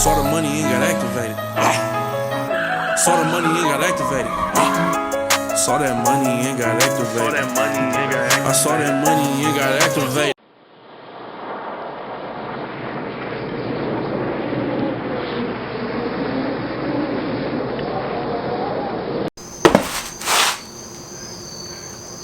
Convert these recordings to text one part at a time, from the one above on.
Saw the money and got activated. Saw the money and got activated. Saw that money and got activated. I saw that money and got activated.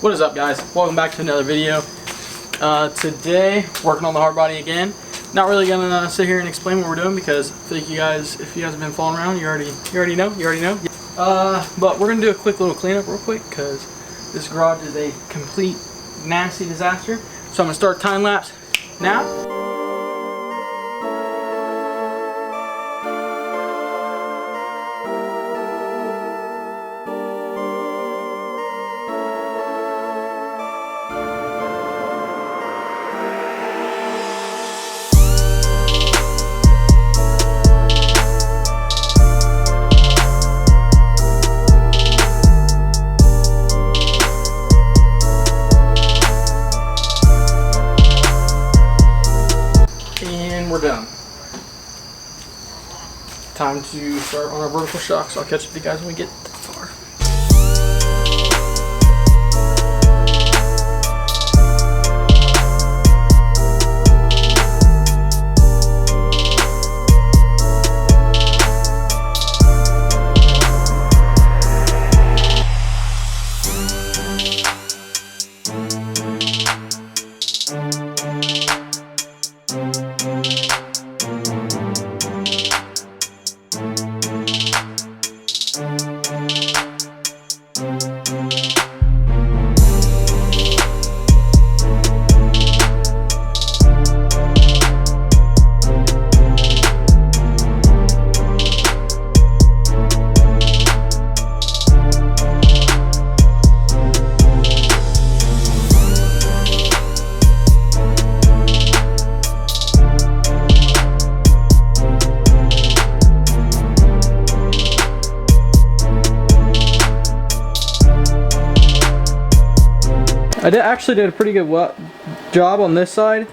What is up, guys? Welcome back to another video. Today, working on the Hardbody again. Not really gonna sit here and explain what we're doing because I think if you guys have been following around, you already know. But we're gonna do a quick little cleanup real quick because this garage is a complete nasty disaster. So I'm gonna start time lapse now. We're done. Time to start on our vertical shocks. I'll catch up with you guys when we get that far. I actually did a pretty good job on this side,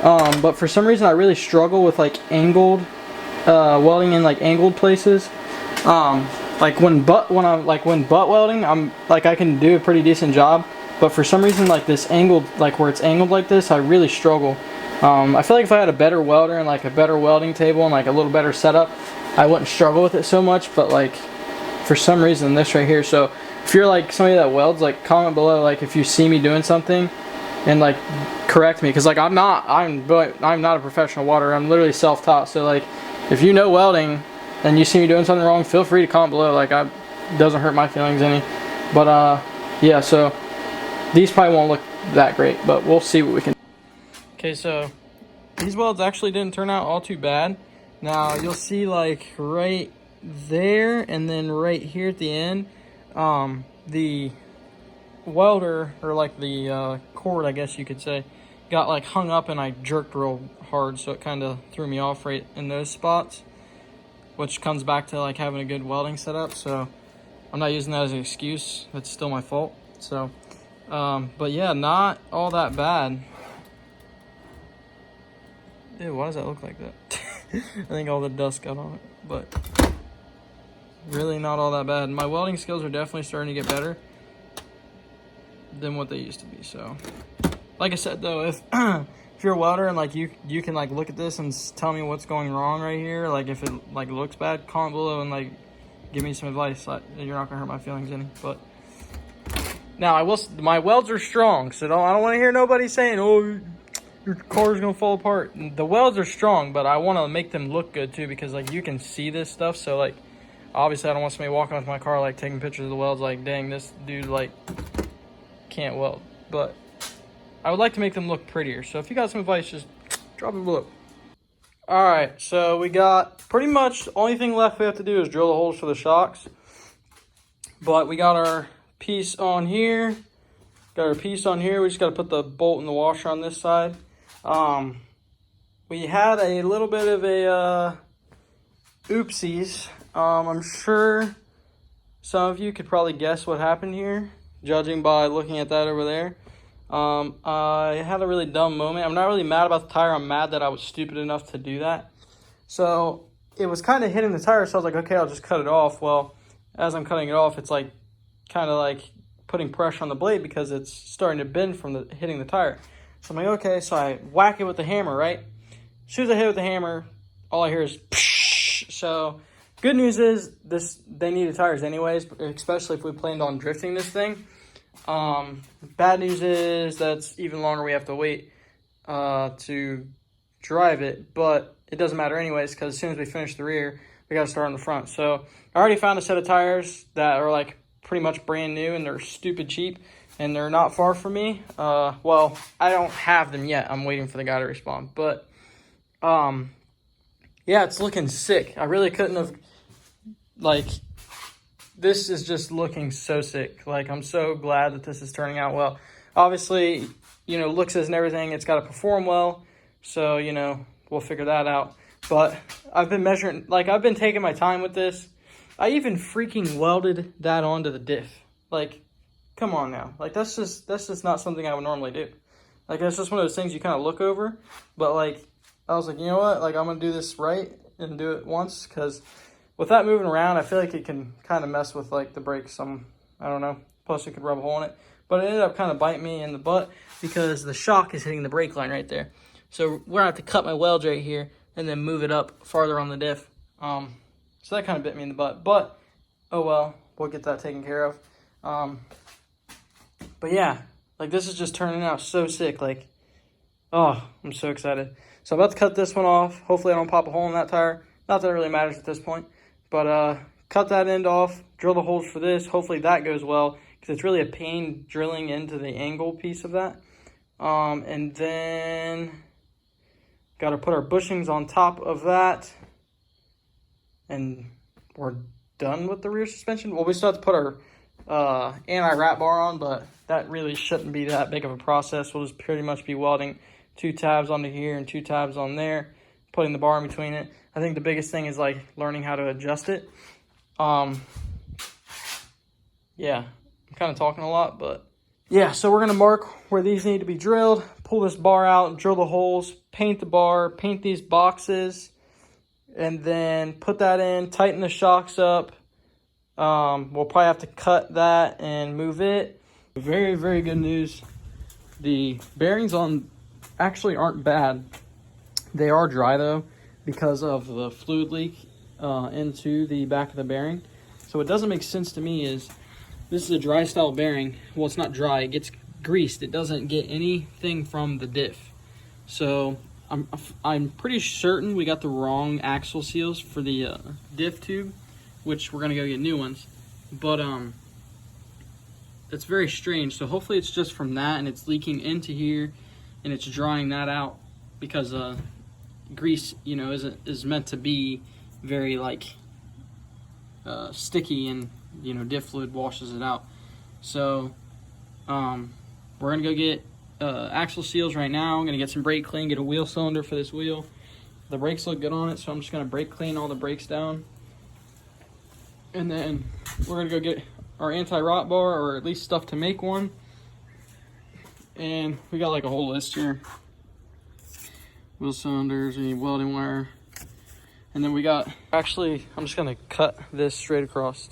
but for some reason I really struggle with like angled welding in like angled places. Like when butt welding, I can do a pretty decent job, but for some reason like this angled, like where it's angled like this, I really struggle. I feel like if I had a better welder and like a better welding table and like a little better setup, I wouldn't struggle with it so much. But like for some reason this right here, so if you're like somebody that welds, like comment below like if you see me doing something and like correct me, because like I'm not a professional welder. I'm literally self-taught. So like if you know welding and you see me doing something wrong, feel free to comment below. Like it doesn't hurt my feelings any. But yeah, so these probably won't look that great, but we'll see what we can. Okay, so these welds actually didn't turn out all too bad. Now you'll see like right there and then right here at the end, the welder, or like the cord, I guess you could say, got like hung up and I jerked real hard, so it kind of threw me off right in those spots, which comes back to like having a good welding setup. So I'm not using that as an excuse. It's still my fault. So but yeah, not all that bad. Ew, why does that look like that? I think all the dust got on it, but really not all that bad. My welding skills are definitely starting to get better than what they used to be. So like I said though, if you're a welder and like you can like look at this and tell me what's going wrong right here, like if it like looks bad, comment below and like give me some advice. Like, you're not gonna hurt my feelings any. But now my welds are strong, so I don't want to hear nobody saying, oh, your car's gonna fall apart. The welds are strong, but I want to make them look good too, because like you can see this stuff. So like obviously I don't want somebody walking with my car like taking pictures of the welds like, dang, this dude like can't weld. But I would like to make them look prettier. So if you got some advice, just drop it below. Alright, so we got pretty much the only thing left we have to do is drill the holes for the shocks. But we got our piece on here. Got our piece on here. We just got to put the bolt in the washer on this side. We had a little bit of a oopsies. I'm sure some of you could probably guess what happened here, judging by looking at that over there. I had a really dumb moment. I'm not really mad about the tire. I'm mad that I was stupid enough to do that. So it was kind of hitting the tire, so I was like, okay, I'll just cut it off. Well, as I'm cutting it off, it's like kind of like putting pressure on the blade because it's starting to bend from the hitting the tire. So I'm like, okay, so I whack it with the hammer, right? As soon as I hit it with the hammer, all I hear is psh. So good news is they needed tires anyways, especially if we planned on drifting this thing. Bad news is that's even longer we have to wait to drive it, but it doesn't matter anyways because as soon as we finish the rear, we got to start on the front. So I already found a set of tires that are like pretty much brand new and they're stupid cheap and they're not far from me. Well, I don't have them yet. I'm waiting for the guy to respond, but yeah, it's looking sick. I really couldn't have, like, this is just looking so sick. Like, I'm so glad that this is turning out well. Obviously, you know, looks and everything, it's got to perform well. So, you know, we'll figure that out. But I've been measuring, like, I've been taking my time with this. I even freaking welded that onto the diff. Like, come on now. Like, that's just not something I would normally do. Like, that's just one of those things you kind of look over. But, like, I was like, you know what? Like, I'm going to do this right and do it once. Because with that moving around, I feel like it can kind of mess with, like, the brakes. I don't know. Plus, it could rub a hole in it. But it ended up kind of biting me in the butt because the shock is hitting the brake line right there. So we're going to have to cut my weld right here and then move it up farther on the diff. So that kind of bit me in the butt. But, oh well, we'll get that taken care of. But yeah, like this is just turning out so sick. Like, oh, I'm so excited. So I'm about to cut this one off. Hopefully I don't pop a hole in that tire. Not that it really matters at this point. But cut that end off, drill the holes for this. Hopefully that goes well because it's really a pain drilling into the angle piece of that. And then got to put our bushings on top of that. And we're done with the rear suspension. Well, we still have to put our anti-rat bar on, but that really shouldn't be that big of a process. We'll just pretty much be welding 2 tabs onto here and 2 tabs on there, putting the bar in between it. I think the biggest thing is like learning how to adjust it. Yeah, I'm kind of talking a lot, but yeah, so we're going to mark where these need to be drilled, pull this bar out, drill the holes, paint the bar, paint these boxes, and then put that in, tighten the shocks up. We'll probably have to cut that and move it. Very, very good news. The bearings on actually aren't bad. They are dry though because of the fluid leak into the back of the bearing. So what doesn't make sense to me is this is a dry style bearing. Well, it's not dry, it gets greased. It doesn't get anything from the diff. So I'm pretty certain we got the wrong axle seals for the diff tube, which we're gonna go get new ones. But it's very strange. So hopefully it's just from that and it's leaking into here and it's drying that out because grease, you know, is meant to be very like sticky and, you know, diff fluid washes it out. So we're gonna go get axle seals right now. I'm gonna get some brake clean, get a wheel cylinder for this wheel. The brakes look good on it, so I'm just gonna brake clean all the brakes down. And then we're gonna go get our anti-rot bar, or at least stuff to make one. And we got like a whole list here. Wheel cylinders, we need welding wire. And then we got, actually, I'm just gonna cut this straight across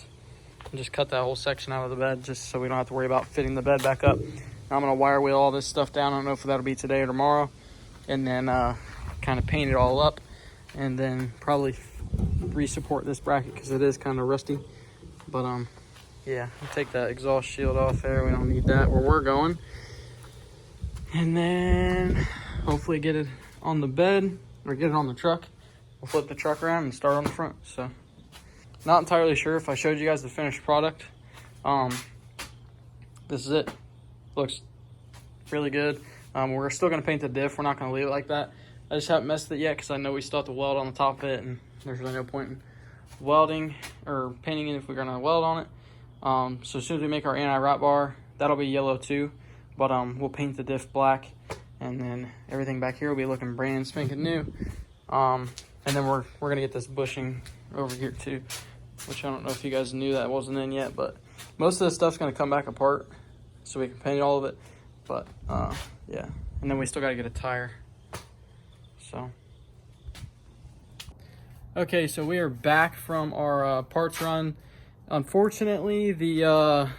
and just cut that whole section out of the bed just so we don't have to worry about fitting the bed back up. Now I'm gonna wire wheel all this stuff down. I don't know if that'll be today or tomorrow. And then kind of paint it all up and then probably re-support this bracket because it is kind of rusty. But yeah, I'll take that exhaust shield off there. We don't need that where we're going. And then hopefully get it on the bed or get it on the truck. We'll flip the truck around and start on the front. So not entirely sure if I showed you guys the finished product. This is it. Looks really good. We're still gonna paint the diff. We're not gonna leave it like that. I just haven't messed it yet because I know we still have to weld on the top of it, and there's really no point in welding or painting it if we're gonna weld on it. So as soon as we make our anti-rot bar, that'll be yellow too. But we'll paint the diff black, and then everything back here will be looking brand spanking new. And then we're gonna get this bushing over here too, which I don't know if you guys knew that wasn't in yet, but most of this stuff's gonna come back apart so we can paint all of it. But yeah, and then we still gotta get a tire. So Okay, so we are back from our parts run. Unfortunately, the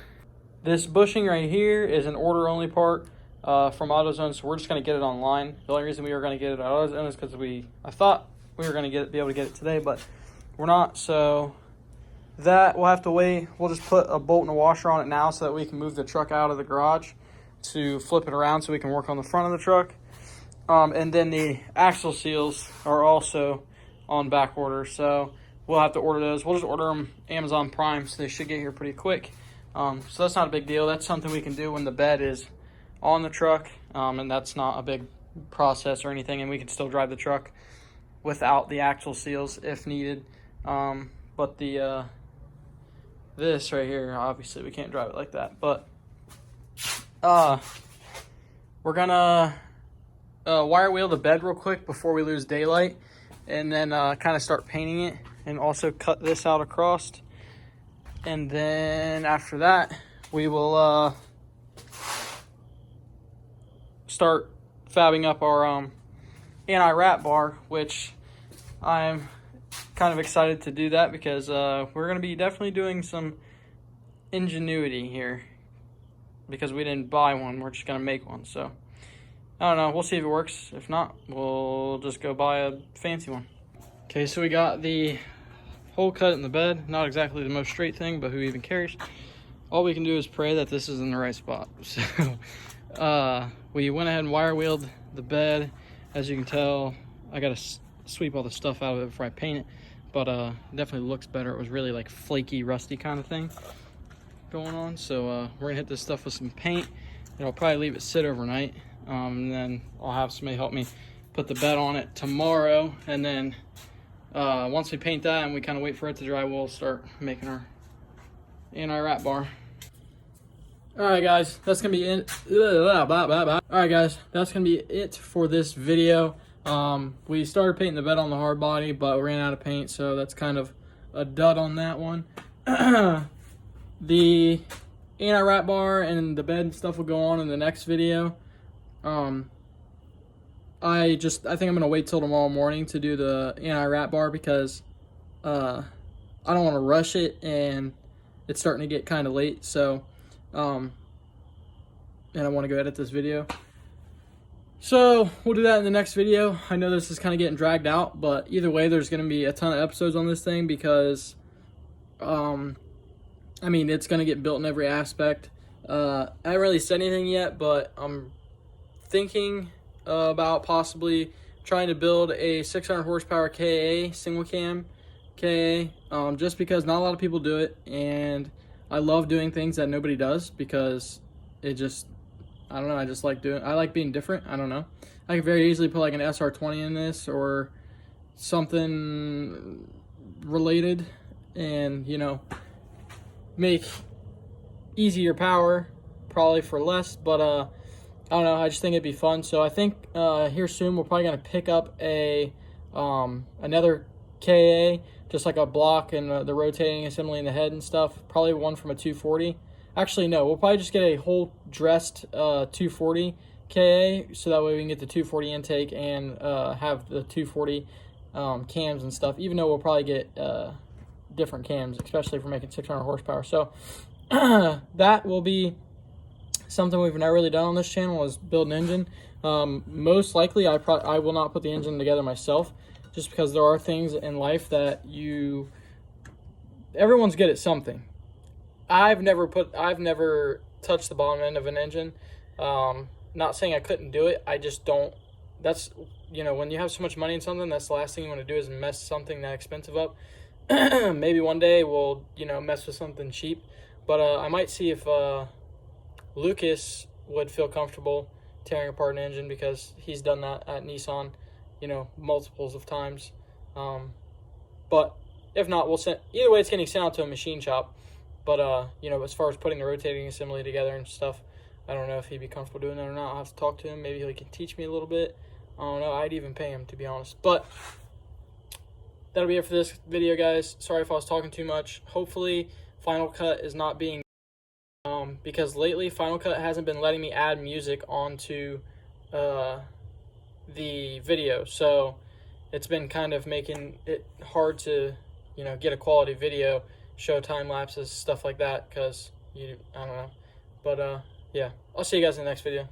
this bushing right here is an order only part from AutoZone, so we're just gonna get it online. The only reason we were gonna get it at AutoZone is because I thought we were gonna be able to get it today, but we're not. So that we'll have to wait. We'll just put a bolt and a washer on it now so that we can move the truck out of the garage to flip it around so we can work on the front of the truck. And then the axle seals are also on back order, so we'll have to order those. We'll just order them Amazon Prime, so they should get here pretty quick. So that's not a big deal. That's something we can do when the bed is on the truck, and that's not a big process or anything, and we can still drive the truck without the axle seals if needed. But the this right here, obviously we can't drive it like that, but we're gonna wire wheel the bed real quick before we lose daylight, and then kind of start painting it, and also cut this out across. And then after that, we will start fabbing up our anti-rat bar, which I'm kind of excited to do that because we're going to be definitely doing some ingenuity here because we didn't buy one. We're just going to make one. So I don't know. We'll see if it works. If not, we'll just go buy a fancy one. Okay, so we got the hole cut in the bed. Not exactly the most straight thing, but who even cares? All we can do is pray that this is in the right spot. So we went ahead and wire wheeled the bed. As you can tell, I got to sweep all the stuff out of it before I paint it, but it definitely looks better. It was really like flaky, rusty kind of thing going on. So we're gonna hit this stuff with some paint, and I'll probably leave it sit overnight. And then I'll have somebody help me put the bed on it tomorrow, and then once we paint that and we kind of wait for it to dry, we'll start making our anti-rat bar. Alright guys, that's gonna be it. Alright guys, that's gonna be it for this video. We started painting the bed on the hard body, but we ran out of paint, so that's kind of a dud on that one. The anti-rat bar and the bed stuff will go on in the next video. I think I'm gonna wait till tomorrow morning to do the anti-rat bar because I don't want to rush it, and it's starting to get kind of late. So and I want to go edit this video, so we'll do that in the next video. I know this is kind of getting dragged out, but either way, there's going to be a ton of episodes on this thing because I mean, it's going to get built in every aspect. I haven't really said anything yet, but I'm thinking about possibly trying to build a 600 horsepower KA, single cam KA, just because not a lot of people do it, and I love doing things that nobody does because it just, I don't know, I like being different. I don't know. I could very easily put like an SR20 in this or something related and, you know, make easier power probably for less, but I don't know, I just think it'd be fun. So I think here soon we're probably gonna pick up a another KA, just like a block and the rotating assembly in the head and stuff, probably one from a 240. Actually no, we'll probably just get a whole dressed 240 KA, so that way we can get the 240 intake and have the 240 cams and stuff, even though we'll probably get different cams, especially for making 600 horsepower. So that will be something we've never really done on this channel, is build an engine. Most likely I will not put the engine together myself, just because there are things in life that everyone's good at something. I've never touched the bottom end of an engine. Not saying I couldn't do it, I just don't. That's, you know, when you have so much money in something, that's the last thing you want to do is mess something that expensive up. Maybe one day we'll, you know, mess with something cheap, but I might see if Lucas would feel comfortable tearing apart an engine, because he's done that at Nissan, you know, multiples of times. But if not, we'll send, either way, it's getting sent out to a machine shop. But you know, as far as putting the rotating assembly together and stuff, I don't know if he'd be comfortable doing that or not. I'll have to talk to him. Maybe he can teach me a little bit. I don't know. I'd even pay him, to be honest. But that'll be it for this video, guys. Sorry if I was talking too much. Hopefully Final Cut is not being because lately Final Cut hasn't been letting me add music onto the video. So it's been kind of making it hard to, you know, get a quality video, show time lapses, stuff like that, because I don't know. But yeah, I'll see you guys in the next video.